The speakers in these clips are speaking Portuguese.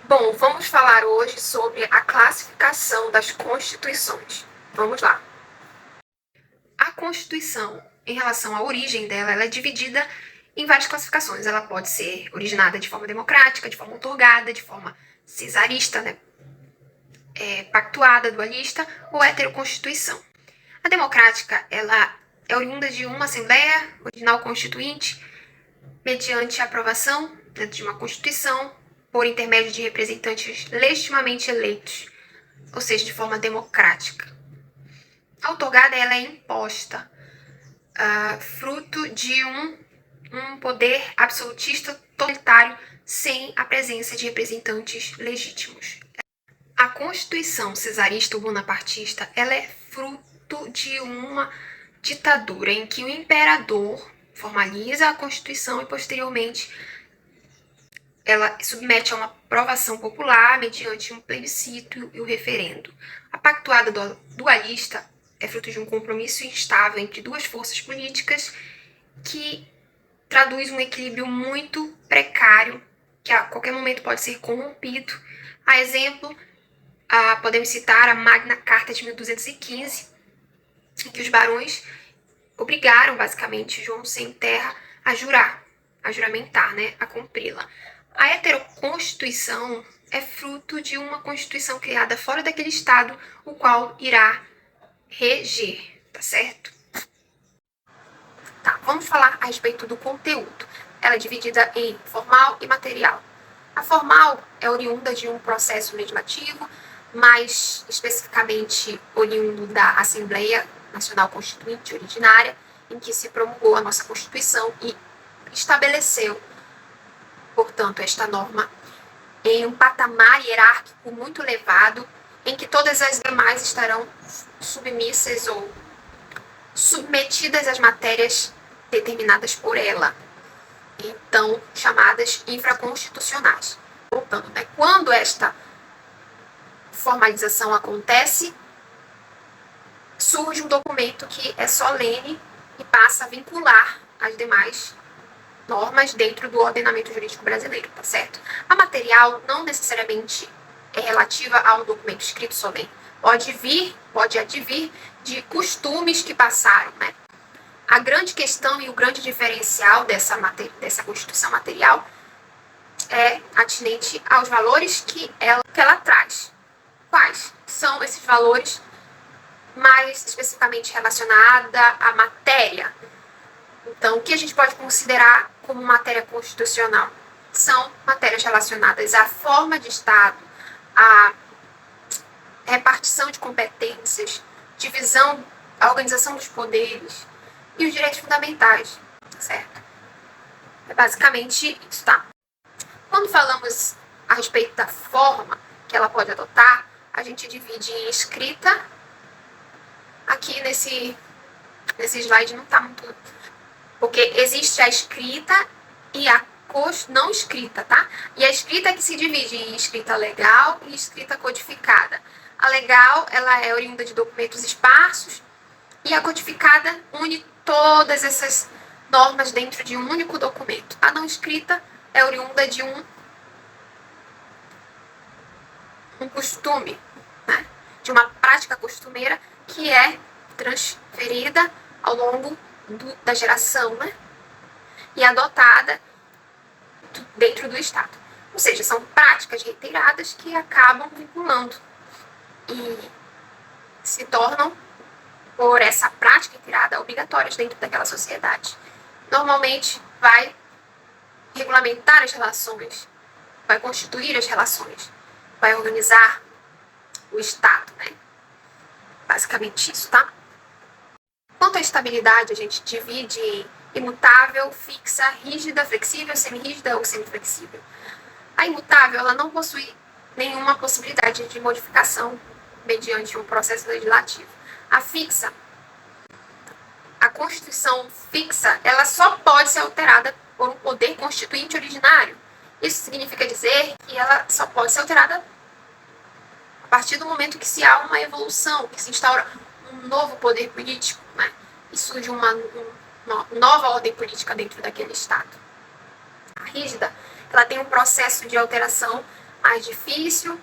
Bom, vamos falar hoje sobre a classificação das constituições. Vamos lá. A Constituição, em relação à origem dela, ela é dividida em várias classificações. Ela pode ser originada de forma democrática, de forma outorgada, de forma cesarista, né? Pactuada, dualista ou heteroconstituição. A democrática, ela é oriunda de uma Assembleia Original Constituinte, mediante a aprovação de uma Constituição por intermédio de representantes legitimamente eleitos, ou seja, de forma democrática. A outorgada ela é imposta, fruto de um poder absolutista totalitário sem a presença de representantes legítimos. A Constituição cesarista ou bonapartista ela é fruto de uma ditadura em que o imperador formaliza a Constituição e posteriormente ela submete a uma aprovação popular mediante um plebiscito e o referendo. A pactuada dualista é fruto de um compromisso instável entre duas forças políticas que traduz um equilíbrio muito precário, que a qualquer momento pode ser corrompido. A exemplo, podemos citar a Magna Carta de 1215, em que os barões obrigaram, basicamente, João Sem Terra a juramentar, né, a cumpri-la. A heteroconstituição é fruto de uma constituição criada fora daquele estado, o qual irá reger, tá certo? Tá, vamos falar a respeito do conteúdo. Ela é dividida em formal e material. A formal é oriunda de um processo legislativo, mais especificamente oriundo da Assembleia Nacional Constituinte originária, em que se promulgou a nossa Constituição e estabeleceu, portanto, esta norma em um patamar hierárquico muito elevado, em que todas as demais estarão submissas ou submetidas às matérias determinadas por ela, então chamadas infraconstitucionais. Voltando, né? Quando esta formalização acontece, surge um documento que é solene e passa a vincular as demais normas dentro do ordenamento jurídico brasileiro, tá certo? A material não necessariamente é relativa a um documento escrito solene. Pode advir de costumes que passaram, né? A grande questão e o grande diferencial dessa Constituição material é atinente aos valores que ela traz. Quais são esses valores mais especificamente relacionada à matéria? Então, o que a gente pode considerar como matéria constitucional? São matérias relacionadas à forma de Estado, à repartição de competências, divisão, a organização dos poderes e os direitos fundamentais, certo? É basicamente isso, tá? Quando falamos a respeito da forma que ela pode adotar, a gente divide em escrita. Aqui nesse slide não está muito... Porque existe a escrita e a não escrita, tá? E a escrita é que se divide em escrita legal e escrita codificada. A legal, ela é oriunda de documentos esparsos e a codificada une todas essas normas dentro de um único documento. A não escrita é oriunda de um costume, né? De uma prática costumeira que é transferida ao longo da geração, né? E adotada dentro do Estado. Ou seja, são práticas reiteradas que acabam vinculando e se tornam, por essa prática reiterada, obrigatórias dentro daquela sociedade. Normalmente vai regulamentar as relações, vai constituir as relações, vai organizar o Estado, né? Basicamente isso, tá? Quanto à estabilidade, a gente divide em imutável, fixa, rígida, flexível, semirrígida ou semiflexível. A imutável, ela não possui nenhuma possibilidade de modificação mediante um processo legislativo. A fixa, a Constituição fixa, ela só pode ser alterada por um poder constituinte originário. Isso significa dizer que ela só pode ser alterada a partir do momento que se há uma evolução, que se instaura um novo poder político, né? E surge uma nova ordem política dentro daquele Estado. A rígida, ela tem um processo de alteração mais difícil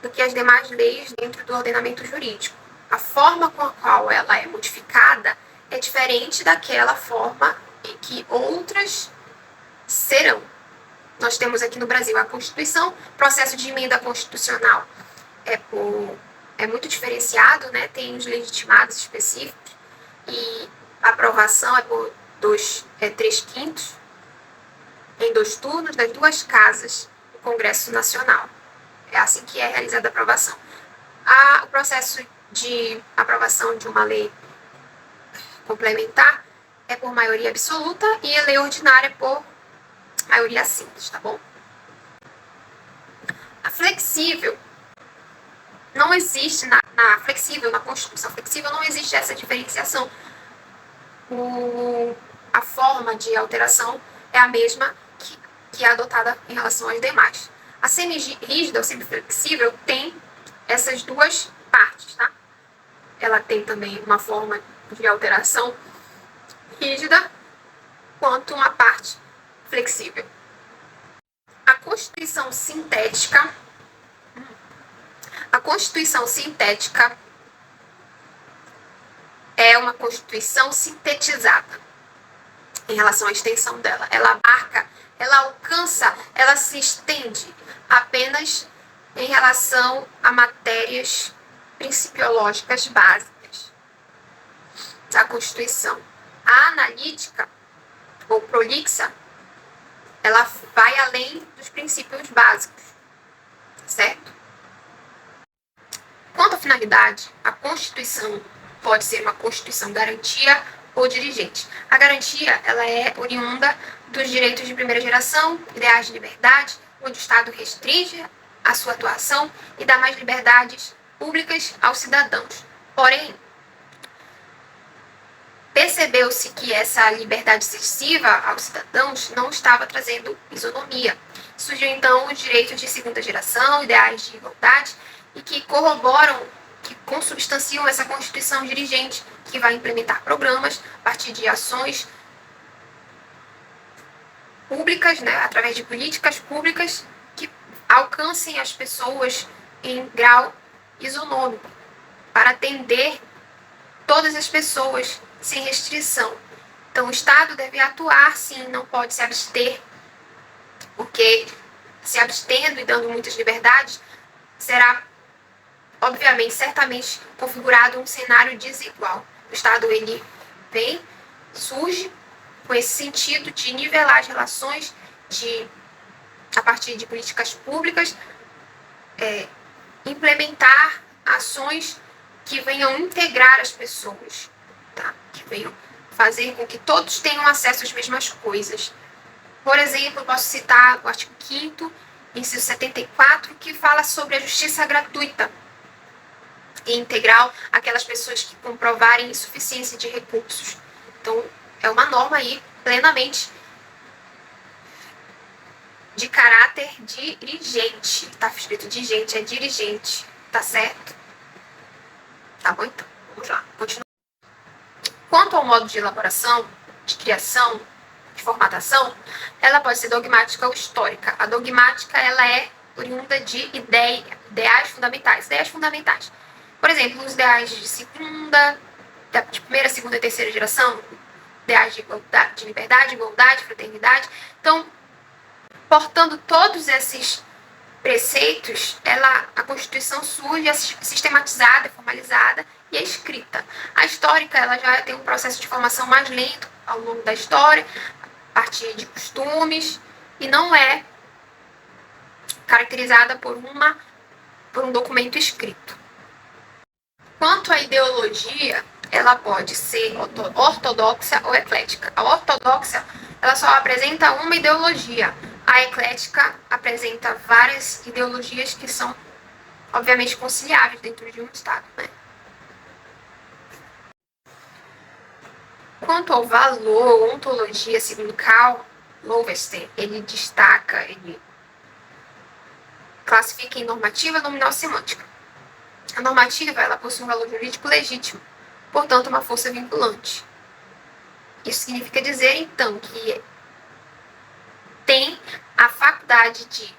do que as demais leis dentro do ordenamento jurídico. A forma com a qual ela é modificada é diferente daquela forma em que outras serão. Nós temos aqui no Brasil a Constituição, processo de emenda constitucional é muito diferenciado, né? Tem os legitimados específicos e a aprovação é por 3/5 em 2 turnos das 2 casas do Congresso Nacional. É assim que é realizada a aprovação. O processo de aprovação de uma lei complementar é por maioria absoluta e a lei ordinária por maioria simples, tá bom? A flexível não existe na Constituição flexível não existe essa diferenciação. A forma de alteração é a mesma que é adotada em relação às demais. A semi-rígida ou semi-flexível tem essas 2 partes, tá? Ela tem também uma forma de alteração rígida, quanto uma parte flexível. A Constituição sintética é uma Constituição sintetizada em relação à extensão dela. Ela abarca, ela alcança, ela se estende apenas em relação a matérias principiológicas básicas da Constituição. A analítica ou prolixa, ela vai além dos princípios básicos, certo? Quanto à finalidade, a Constituição pode ser uma Constituição garantia ou dirigente. A garantia, ela é oriunda dos direitos de primeira geração, ideais de liberdade, onde o Estado restringe a sua atuação e dá mais liberdades públicas aos cidadãos. Porém, percebeu-se que essa liberdade excessiva aos cidadãos não estava trazendo isonomia. Surgiu então os direitos de segunda geração, ideais de igualdade, e que corroboram, que consubstanciam essa Constituição dirigente, que vai implementar programas a partir de ações públicas, né, através de políticas públicas que alcancem as pessoas em grau isonômico, para atender todas as pessoas sem restrição. Então, o Estado deve atuar, sim, não pode se abster, porque se abstendo e dando muitas liberdades, será, obviamente, certamente configurado um cenário desigual. O Estado, ele surge com esse sentido de nivelar as relações, a partir de políticas públicas, implementar ações que venham integrar as pessoas, tá? Que venham fazer com que todos tenham acesso às mesmas coisas. Por exemplo, posso citar o artigo 5º, inciso 74, que fala sobre a justiça gratuita e integral àquelas pessoas que comprovarem insuficiência de recursos. Então, é uma norma aí plenamente de caráter dirigente. Tá escrito dirigente, é dirigente, tá certo? Tá bom, então. Vamos lá, continua. Quanto ao modo de elaboração, de criação, de formatação, ela pode ser dogmática ou histórica. A dogmática, ela é oriunda de ideais fundamentais. Ideias fundamentais. Por exemplo, os ideais de primeira, segunda e terceira geração, ideais de igualdade, de liberdade, igualdade, fraternidade. Então, portando todos esses preceitos, a Constituição surge sistematizada, formalizada e é escrita. A histórica, ela já tem um processo de formação mais lento ao longo da história, a partir de costumes, e não é caracterizada por um documento escrito. Quanto à ideologia, ela pode ser ortodoxa ou eclética. A ortodoxa, ela só apresenta uma ideologia. A eclética apresenta várias ideologias que são, obviamente, conciliáveis dentro de um Estado, né? Quanto ao valor, ontologia, segundo Karl Lovenstein, ele classifica em normativa, nominal e semântica. A normativa, ela possui um valor jurídico legítimo, portanto, uma força vinculante. Isso significa dizer, então, que tem a faculdade de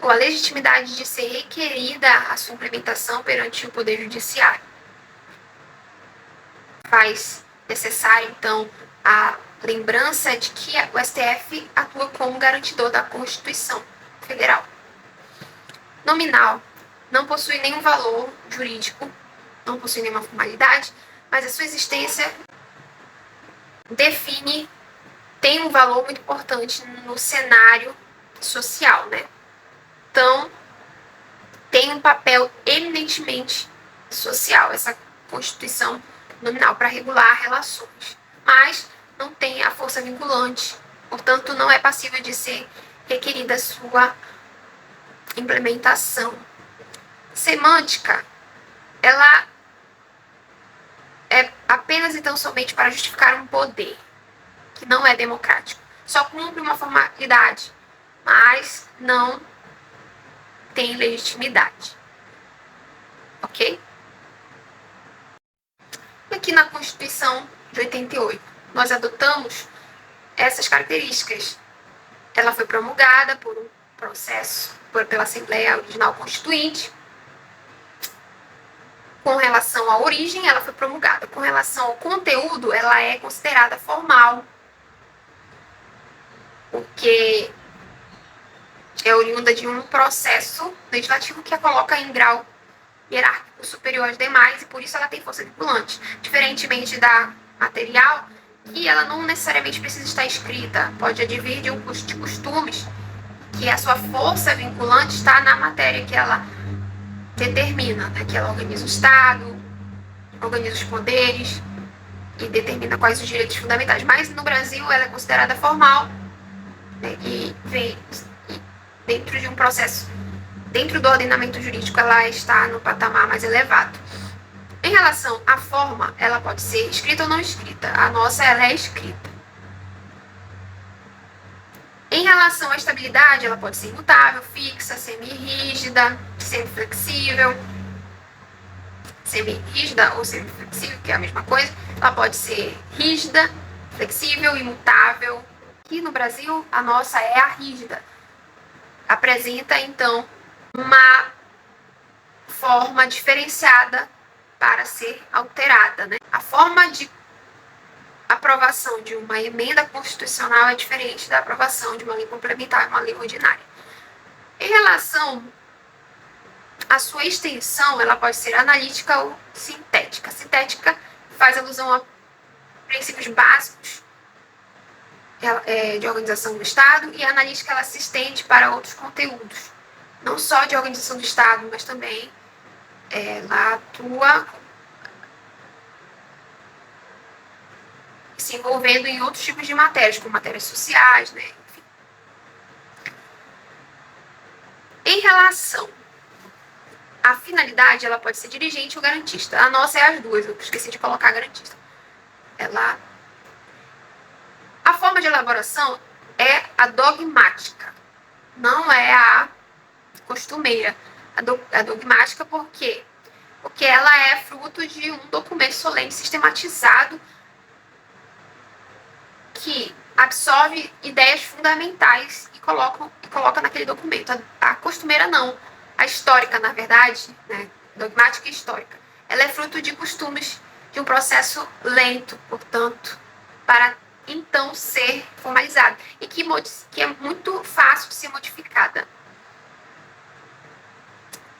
ou a legitimidade de ser requerida a sua implementação perante o Poder Judiciário. Faz necessário, então, a lembrança de que o STF atua como garantidor da Constituição Federal. Nominal. Não possui nenhum valor jurídico, não possui nenhuma formalidade, mas a sua existência tem um valor muito importante no cenário social, né? Então, tem um papel eminentemente social, essa Constituição nominal, para regular relações. Mas não tem a força vinculante, portanto, não é passível de ser requerida sua implementação. Semântica, ela é apenas então somente para justificar um poder que não é democrático. Só cumpre uma formalidade, mas não tem legitimidade. Ok? E aqui na Constituição de 88, nós adotamos essas características. Ela foi promulgada por um processo pela Assembleia Original Constituinte. Com relação à origem, ela foi promulgada. Com relação ao conteúdo, ela é considerada formal, porque é oriunda de um processo legislativo que a coloca em grau hierárquico superior aos demais e por isso ela tem força vinculante. Diferentemente da material, que ela não necessariamente precisa estar escrita, pode advir de costumes, que a sua força vinculante está na matéria que ela determina, né? Que ela organiza o Estado, organiza os poderes e determina quais os direitos fundamentais. Mas no Brasil ela é considerada formal, né? E vem dentro de um processo, dentro do ordenamento jurídico, ela está no patamar mais elevado. Em relação à forma, ela pode ser escrita ou não escrita. A nossa, ela é escrita. Em relação à estabilidade, ela pode ser imutável, fixa, semi-rígida, semi-flexível. Semi-rígida ou semi-flexível, que é a mesma coisa. Ela pode ser rígida, flexível, imutável. Aqui no Brasil, a nossa é a rígida. Apresenta, então, uma forma diferenciada para ser alterada, né? A forma de aprovação de uma emenda constitucional é diferente da aprovação de uma lei complementar e uma lei ordinária. Em relação à sua extensão, ela pode ser analítica ou sintética. Sintética faz alusão a princípios básicos de organização do Estado, e a analítica ela se estende para outros conteúdos, não só de organização do Estado, mas também ela atua se envolvendo em outros tipos de matérias, como matérias sociais, né? Enfim. Em relação à finalidade, ela pode ser dirigente ou garantista. A nossa é as duas, eu esqueci de colocar garantista. A forma de elaboração é a dogmática, não é a costumeira. A dogmática por quê? Porque ela é fruto de um documento solene sistematizado que absorve ideias fundamentais e coloca naquele documento. A costumeira não. A histórica, na verdade, né, dogmática e histórica, ela é fruto de costumes de um processo lento, portanto, para então ser formalizada e que é muito fácil de ser modificada.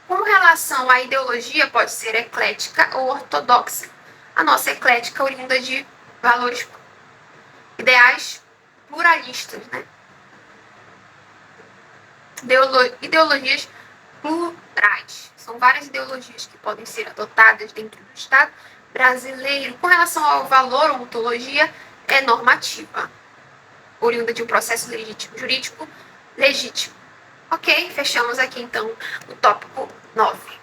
Com relação à ideologia, pode ser eclética ou ortodoxa. A nossa eclética oriunda de valores ideais pluralistas, né? Ideologias plurais. São várias ideologias que podem ser adotadas dentro do Estado brasileiro. Com relação ao valor ou ontologia, é normativa, oriunda de um processo jurídico legítimo. Ok, fechamos aqui então o tópico 9.